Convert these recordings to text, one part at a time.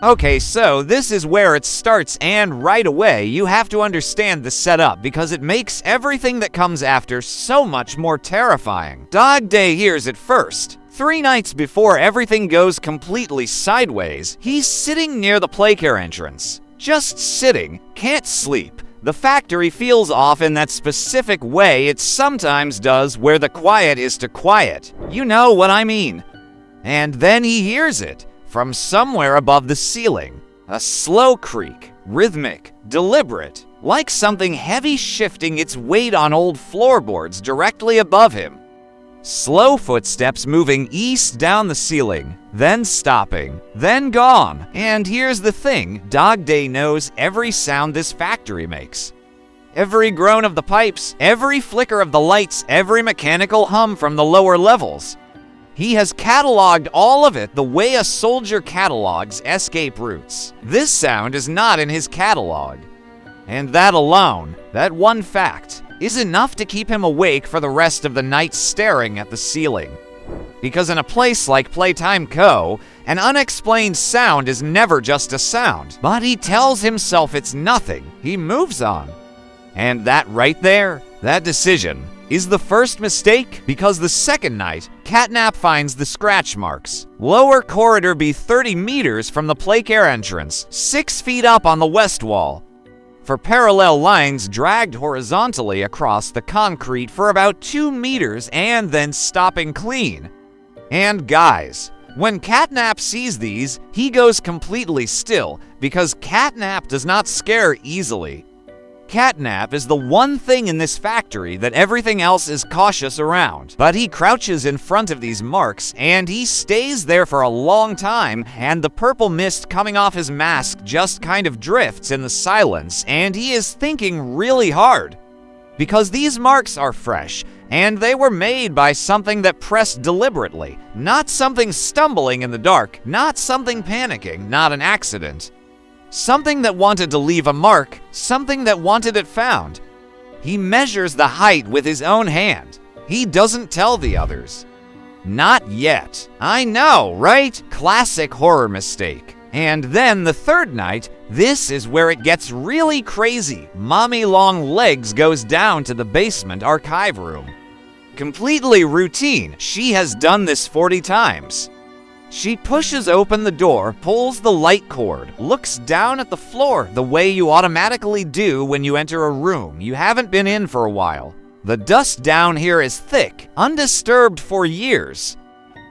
Okay, so this is where it starts, and right away you have to understand the setup because it makes everything that comes after so much more terrifying. Dog Day hears it first. 3 nights before everything goes completely sideways, he's sitting near the playcare entrance. Just sitting, can't sleep. The factory feels off in that specific way it sometimes does where the quiet is to quiet. You know what I mean. And then he hears it. From somewhere above the ceiling, a slow creak, rhythmic, deliberate, like something heavy shifting its weight on old floorboards directly above him. Slow footsteps moving east down the ceiling, then stopping, then gone. And here's the thing, Dog Day knows every sound this factory makes. Every groan of the pipes, every flicker of the lights, every mechanical hum from the lower levels. He has cataloged all of it the way a soldier catalogs escape routes. This sound is not in his catalog. And that alone, that one fact, is enough to keep him awake for the rest of the night staring at the ceiling. Because in a place like Playtime Co., an unexplained sound is never just a sound. But he tells himself it's nothing. He moves on. And that right there, that decision, is the first mistake because the second night, Catnap finds the scratch marks. Lower corridor be 30 meters from the playcare entrance, 6 feet up on the west wall. For parallel lines dragged horizontally across the concrete for about 2 meters and then stopping clean. And guys, when Catnap sees these, he goes completely still because Catnap does not scare easily. Catnap is the one thing in this factory that everything else is cautious around. But he crouches in front of these marks, and he stays there for a long time, and the purple mist coming off his mask just kind of drifts in the silence, and he is thinking really hard. Because these marks are fresh, and they were made by something that pressed deliberately, not something stumbling in the dark, not something panicking, not an accident. Something that wanted to leave a mark, something that wanted it found. He measures the height with his own hand. He doesn't tell the others. Not yet. I know, right? Classic horror mistake. And then the third night, this is where it gets really crazy. Mommy Long Legs goes down to the basement archive room. Completely routine. She has done this 40 times. She pushes open the door, pulls the light cord, looks down at the floor the way you automatically do when you enter a room you haven't been in for a while. The dust down here is thick, undisturbed for years.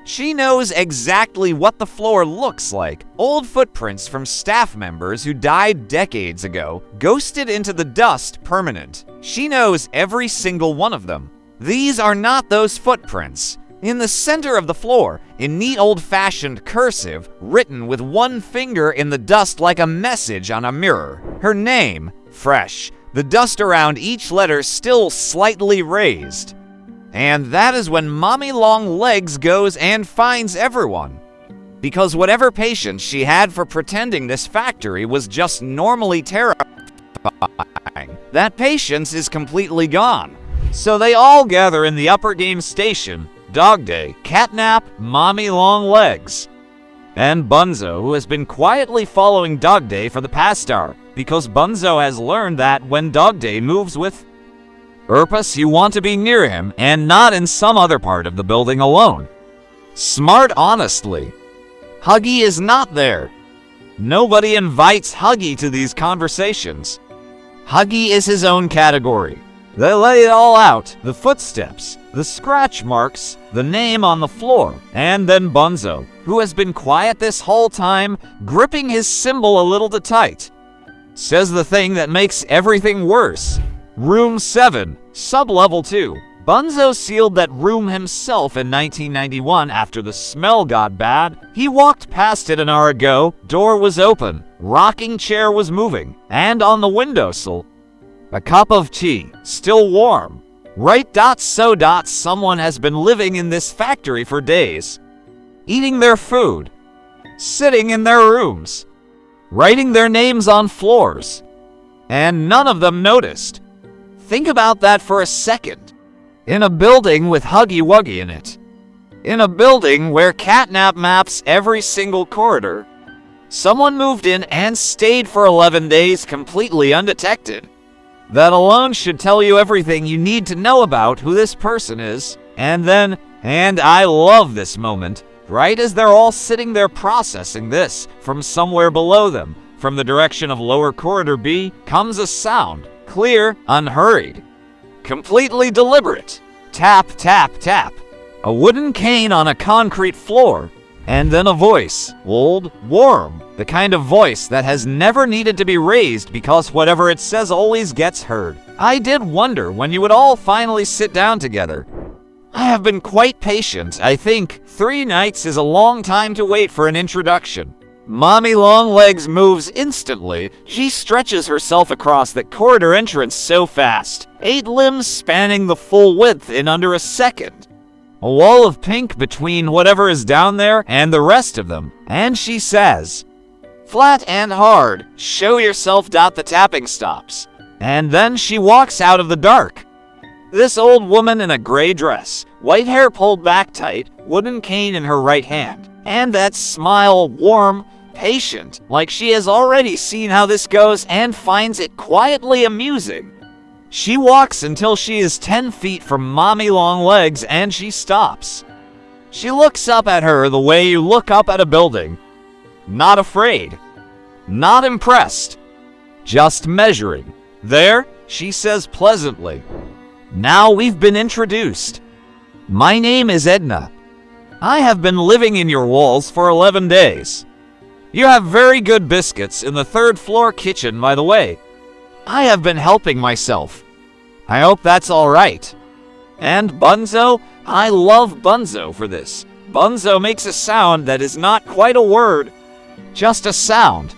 She knows exactly what the floor looks like. Old footprints from staff members who died decades ago, ghosted into the dust permanent. She knows every single one of them. These are not those footprints. In the center of the floor, in neat old-fashioned cursive, written with one finger in the dust like a message on a mirror. Her name, fresh, the dust around each letter still slightly raised. And that is when Mommy Long Legs goes and finds everyone. Because whatever patience she had for pretending this factory was just normally terrifying, that patience is completely gone. So they all gather in the upper game station. Dog Day, Catnap, Mommy Long Legs, and Bunzo, who has been quietly following Dog Day for the past hour, because Bunzo has learned that when Dog Day moves with purpose, you want to be near him and not in some other part of the building alone. Smart, honestly. Huggy is not there. Nobody invites Huggy to these conversations. Huggy is his own category. They lay it all out, the footsteps, the scratch marks, the name on the floor, and then Bunzo, who has been quiet this whole time, gripping his symbol a little too tight. Says the thing that makes everything worse. Room 7, sub-level 2. Bunzo sealed that room himself in 1991 after the smell got bad. He walked past it an hour ago, door was open, rocking chair was moving, and on the windowsill, a cup of tea, still warm. Right. Someone has been living in this factory for days. Eating their food. Sitting in their rooms. Writing their names on floors. And none of them noticed. Think about that for a second. In a building with Huggy Wuggy in it. In a building where Catnap maps every single corridor. Someone moved in and stayed for 11 days completely undetected. That alone should tell you everything you need to know about who this person is. And then, and I love this moment, right as they're all sitting there processing this, from somewhere below them, from the direction of lower corridor B, comes a sound, clear, unhurried, completely deliberate. Tap, tap, tap. A wooden cane on a concrete floor. And then a voice, old, warm, the kind of voice that has never needed to be raised because whatever it says always gets heard. I did wonder when you would all finally sit down together. I have been quite patient. I think 3 nights is a long time to wait for an introduction. Mommy Longlegs moves instantly. She stretches herself across that corridor entrance so fast. 8 limbs spanning the full width in under a second. A wall of pink between whatever is down there and the rest of them. And she says, "Flat and hard, show yourself." The tapping stops. And then she walks out of the dark. This old woman in a gray dress, white hair pulled back tight, wooden cane in her right hand. And that smile, warm, patient, like she has already seen how this goes and finds it quietly amusing. She walks until she is 10 feet from Mommy Longlegs and she stops. She looks up at her the way you look up at a building. Not afraid. Not impressed. Just measuring. "There," she says pleasantly. "Now we've been introduced. My name is Edna. I have been living in your walls for 11 days. You have very good biscuits in the 3rd floor kitchen, by the way. I have been helping myself. I hope that's all right. And Bunzo, I love Bunzo for this. Bunzo makes a sound that is not quite a word, just a sound,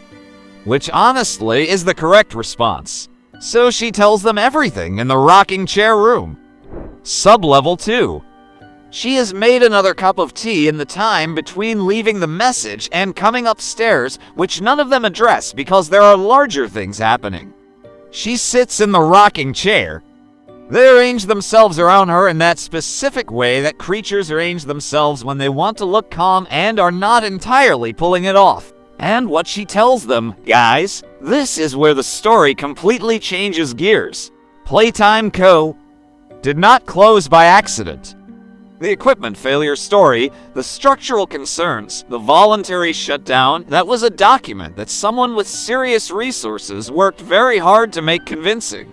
which honestly is the correct response. So she tells them everything in the rocking chair room. Sub-level 2. She has made another cup of tea in the time between leaving the message and coming upstairs, which none of them address because there are larger things happening. She sits in the rocking chair. They arrange themselves around her in that specific way that creatures arrange themselves when they want to look calm and are not entirely pulling it off. And what she tells them, guys, this is where the story completely changes gears. Playtime Co. did not close by accident. The equipment failure story, the structural concerns, the voluntary shutdown, that was a document that someone with serious resources worked very hard to make convincing.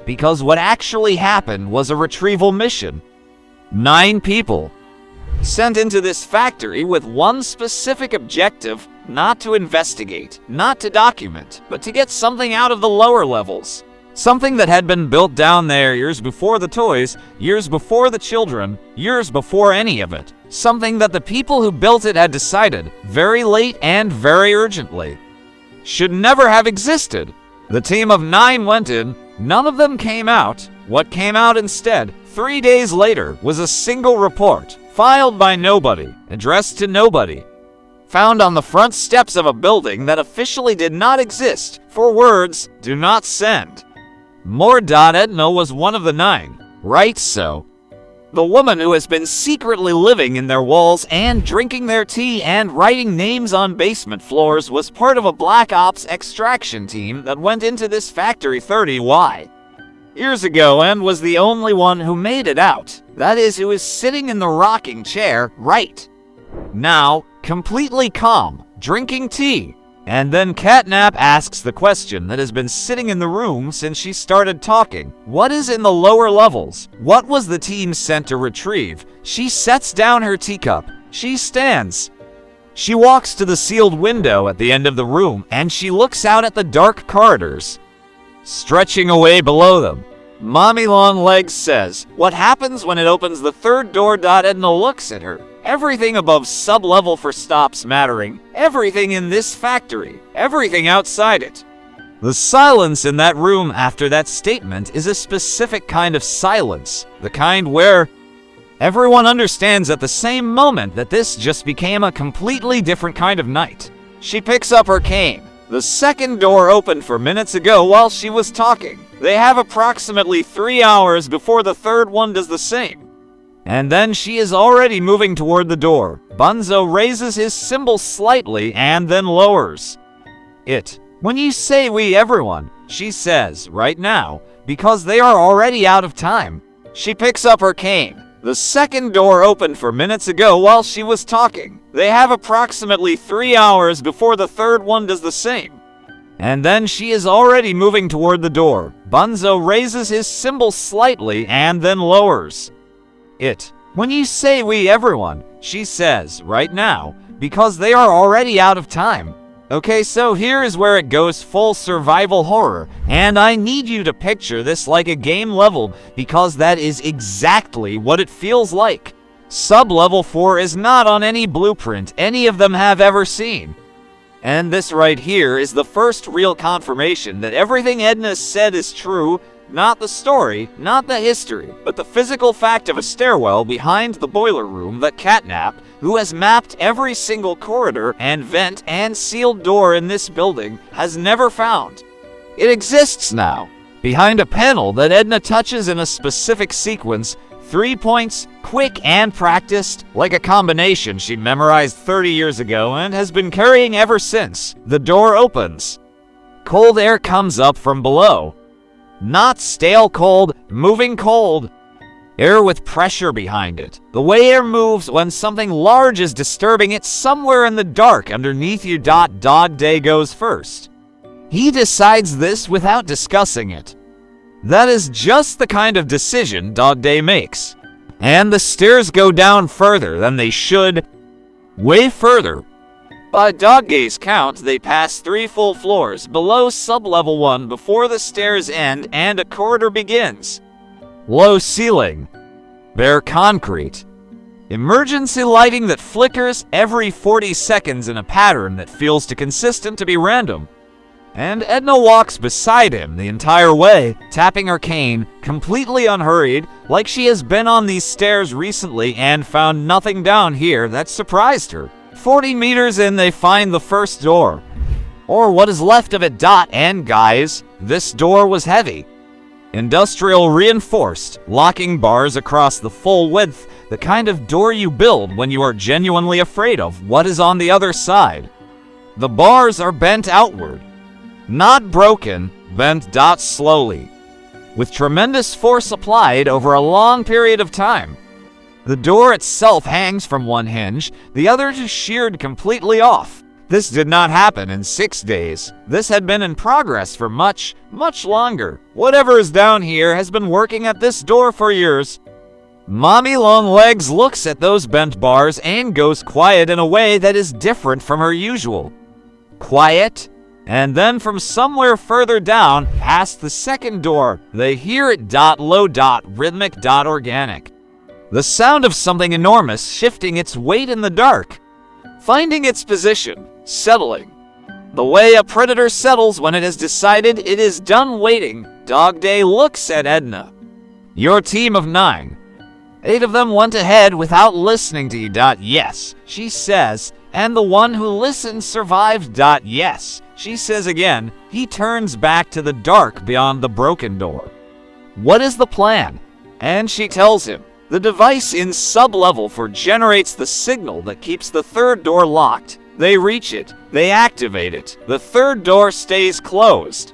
Because what actually happened was a retrieval mission. 9 people sent into this factory with one specific objective, not to investigate, not to document, but to get something out of the lower levels. Something that had been built down there years before the toys, years before the children, years before any of it. Something that the people who built it had decided, very late and very urgently, should never have existed. The team of 9 went in, none of them came out. What came out instead, 3 days later, was a single report, filed by nobody, addressed to nobody, found on the front steps of a building that officially did not exist, for words, "Do not send." Edna was one of the 9. Right so. The woman who has been secretly living in their walls and drinking their tea and writing names on basement floors was part of a Black Ops extraction team that went into this factory 30 years ago and was the only one who made it out. That is, who is sitting in the rocking chair right now, completely calm, drinking tea. And then Catnap asks the question that has been sitting in the room since she started talking. What is in the lower levels? What was the team sent to retrieve? She sets down her teacup. She stands. She walks to the sealed window at the end of the room, and she looks out at the dark corridors, stretching away below them. Mommy Longlegs says, "What happens when it opens the 3rd door?" Edna looks at her. Everything above sub-level 4 stops mattering. Everything in this factory. Everything outside it. The silence in that room after that statement is a specific kind of silence. The kind where everyone understands at the same moment that this just became a completely different kind of night. She picks up her cane. The 2nd door opened 4 minutes ago while she was talking. They have approximately 3 hours before the 3rd one does the same. And then she is already moving toward the door. Bunzo raises his cymbal slightly and then lowers it. When you say we everyone, she says, right now, because they are already out of time. She picks up her cane. The second door opened 4 minutes ago while she was talking. They have approximately 3 hours before the third one does the same. And then she is already moving toward the door. Bunzo raises his cymbal slightly and then lowers it. When you say we everyone, she says, right now, because they are already out of time. Okay, so here is where it goes full survival horror, and I need you to picture this like a game level, because that is exactly what it feels like. Sub-level 4 is not on any blueprint any of them have ever seen. And this right here is the first real confirmation that everything Edna said is true, not the story, not the history, but the physical fact of a stairwell behind the boiler room that Catnap, who has mapped every single corridor and vent and sealed door in this building, has never found. It exists now, behind a panel that Edna touches in a specific sequence, 3 points, quick and practiced, like a combination she'd memorized 30 years ago and has been carrying ever since. The door opens. Cold air comes up from below. Not stale cold, moving cold. Air with pressure behind it. The way air moves when something large is disturbing it somewhere in the dark underneath you. Dog Day goes first. He decides this without discussing it. That is just the kind of decision Dog Day makes. And the stairs go down further than they should. Way further. By Dog Day's count, they pass 3 full floors below sub-level 1 before the stairs end and a corridor begins. Low ceiling. Bare concrete. Emergency lighting that flickers every 40 seconds in a pattern that feels too consistent to be random. And Edna walks beside him the entire way, tapping her cane, completely unhurried, like she has been on these stairs recently and found nothing down here that surprised her. 40 meters in, they find the first door. Or what is left of it. And guys, this door was heavy. Industrial reinforced, locking bars across the full width, the kind of door you build when you are genuinely afraid of what is on the other side. The bars are bent outward. Not broken, bent. Slowly. With tremendous force applied over a long period of time. The door itself hangs from one hinge, the other is sheared completely off. This did not happen in 6 days. This had been in progress for much, much longer. Whatever is down here has been working at this door for years. Mommy Longlegs looks at those bent bars and goes quiet in a way that is different from her usual. Quiet. And then from somewhere further down, past the second door, they hear it. Low. Rhythmic. Organic. The sound of something enormous shifting its weight in the dark. Finding its position. Settling. The way a predator settles when it has decided it is done waiting. Dog Day looks at Edna. Your team of 9. 8 of them went ahead without listening to you. Yes, she says, and the one who listened survived. Yes, she says again. He turns back to the dark beyond the broken door. What is the plan? And she tells him. The device in sub-level 4 generates the signal that keeps the third door locked. They reach it. They activate it. The third door stays closed.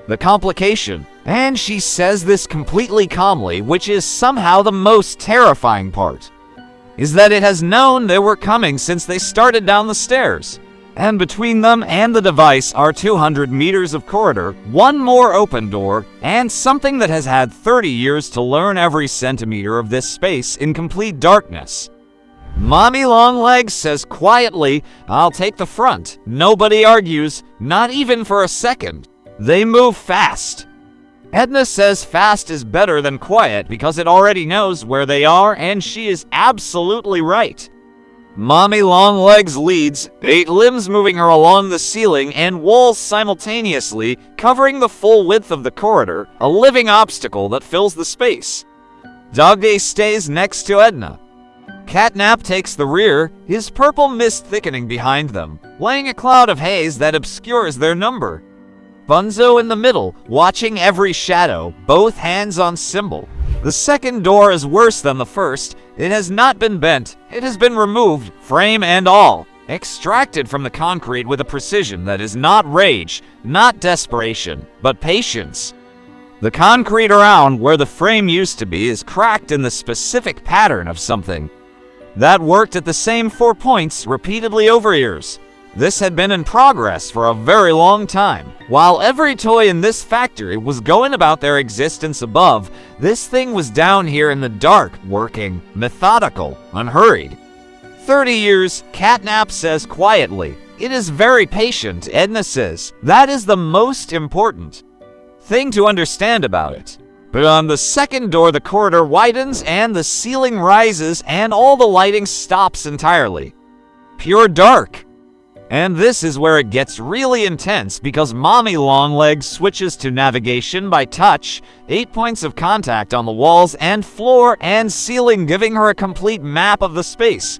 The complication, and she says this completely calmly, which is somehow the most terrifying part, is that it has known they were coming since they started down the stairs. And between them and the device are 200 meters of corridor, 1 more open door, and something that has had 30 years to learn every centimeter of this space in complete darkness. Mommy Longlegs says quietly, I'll take the front. Nobody argues, not even for a second. They move fast. Edna says fast is better than quiet because it already knows where they are, and she is absolutely right. Mommy Longlegs leads, 8 limbs moving her along the ceiling and walls simultaneously, covering the full width of the corridor, a living obstacle that fills the space. Dog Day stays next to Edna. Catnap takes the rear, his purple mist thickening behind them, laying a cloud of haze that obscures their number. Bunzo in the middle, watching every shadow, both hands on cymbal. The second door is worse than the first. It has not been bent. It has been removed, frame and all, extracted from the concrete with a precision that is not rage, not desperation, but patience. The concrete around where the frame used to be is cracked in the specific pattern of something that worked at the same 4 points repeatedly over years. This had been in progress for a very long time. While every toy in this factory was going about their existence above, this thing was down here in the dark, working, methodical, unhurried. 30 years, Catnap says quietly. It is very patient, Edna says. That is the most important thing to understand about it. But on the second door, the corridor widens and the ceiling rises and all the lighting stops entirely. Pure dark. And this is where it gets really intense because Mommy Longlegs switches to navigation by touch, 8 points of contact on the walls and floor and ceiling, giving her a complete map of the space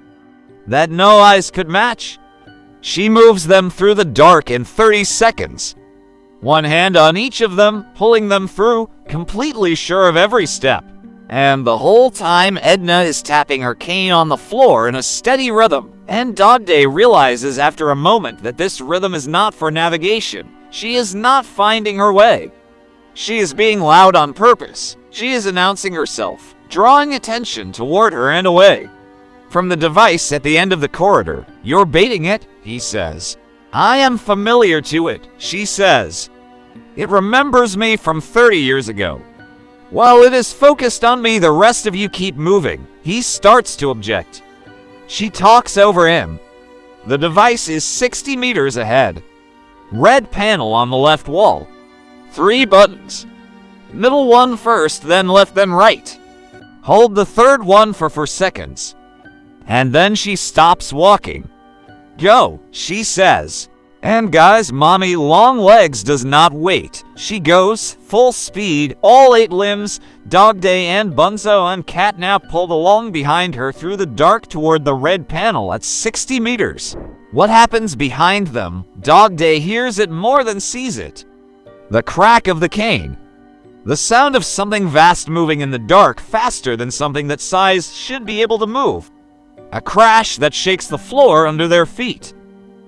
that no eyes could match. She moves them through the dark in 30 seconds. One hand on each of them, pulling them through, completely sure of every step. And the whole time, Edna is tapping her cane on the floor in a steady rhythm. And Dog Day realizes after a moment that this rhythm is not for navigation. She is not finding her way. She is being loud on purpose. She is announcing herself, drawing attention toward her and away from the device at the end of the corridor. You're baiting it, he says. I am familiar to it, she says. It remembers me from 30 years ago. While it is focused on me, the rest of you keep moving. He starts to object. She talks over him. The device is 60 meters ahead. Red panel on the left wall. 3 buttons. Middle one first, then left, then right. Hold the third one for 4 seconds. And then she stops walking. Go, she says. And guys, Mommy Longlegs does not wait. She goes, full speed, all 8 limbs. Dog Day and Bunzo and Catnap pulled along behind her through the dark toward the red panel at 60 meters. What happens behind them? Dog Day hears it more than sees it. The crack of the cane. The sound of something vast moving in the dark faster than something that size should be able to move. A crash that shakes the floor under their feet.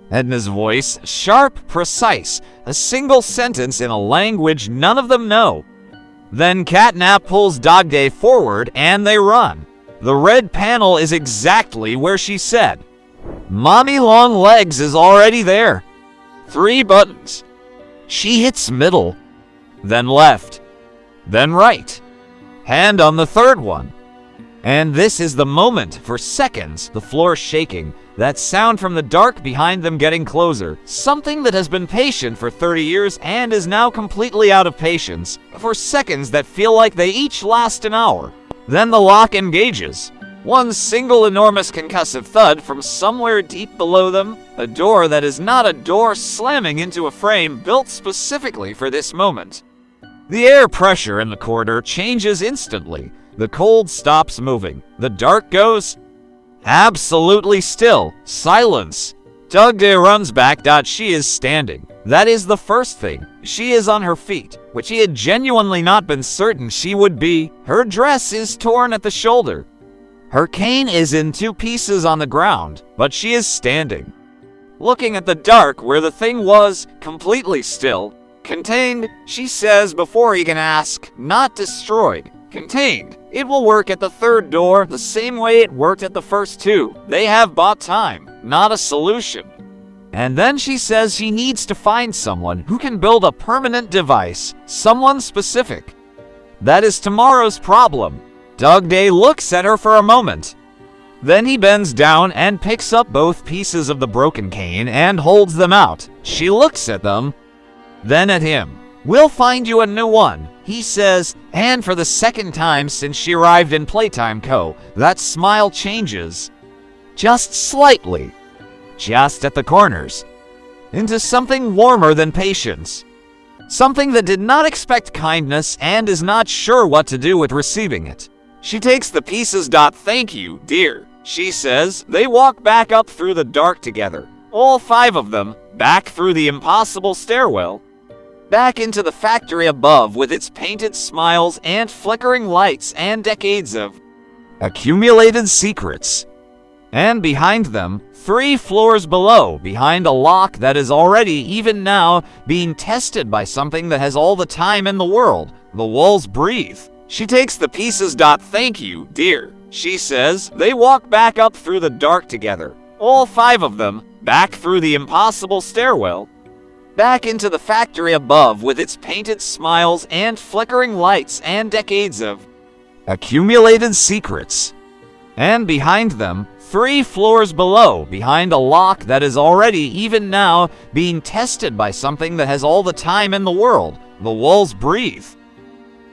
Edna's voice, sharp, precise, a single sentence in a language none of them know. Then Catnap pulls Dog Day forward and they run. The red panel is exactly where she said. Mommy Longlegs is already there. 3 buttons. She hits middle, then left, then right. Hand on the third one. And this is the moment. For seconds, the floor shaking. That sound from the dark behind them getting closer. Something that has been patient for 30 years and is now completely out of patience. For seconds that feel like they each last an hour. Then the lock engages. One single enormous concussive thud from somewhere deep below them. A door that is not a door slamming into a frame built specifically for this moment. The air pressure in the corridor changes instantly. The cold stops moving. The dark goes absolutely still. Silence. Dog Day runs back. She is standing. That is the first thing. She is on her feet, which he had genuinely not been certain she would be. Her dress is torn at the shoulder. Her cane is in 2 pieces on the ground, but she is standing. Looking at the dark where the thing was, completely still. Contained, she says before he can ask. Not destroyed. Contained. It will work at the third door the same way it worked at the first 2. They have bought time, not a solution. And then she says she needs to find someone who can build a permanent device, someone specific. That is tomorrow's problem. Dog Day looks at her for a moment. Then he bends down and picks up both pieces of the broken cane and holds them out. She looks at them, then at him. We'll find you a new one, he says, and for the second time since she arrived in Playtime Co., that smile changes. Just slightly. Just at the corners. Into something warmer than patience. Something that did not expect kindness and is not sure what to do with receiving it. She takes the pieces. Thank you, dear, she says. They walk back up through the dark together. All 5 of them, back through the impossible stairwell. Back into the factory above with its painted smiles and flickering lights and decades of accumulated secrets. And behind them, 3 floors below, behind a lock that is already, even now, being tested by something that has all the time in the world, the walls breathe. She takes the pieces. Thank you, dear, she says. They walk back up through the dark together, all 5 of them, back through the impossible stairwell. Back into the factory above with its painted smiles and flickering lights and decades of accumulated secrets. And behind them, 3 floors below, behind a lock that is already, even now, being tested by something that has all the time in the world, the walls breathe.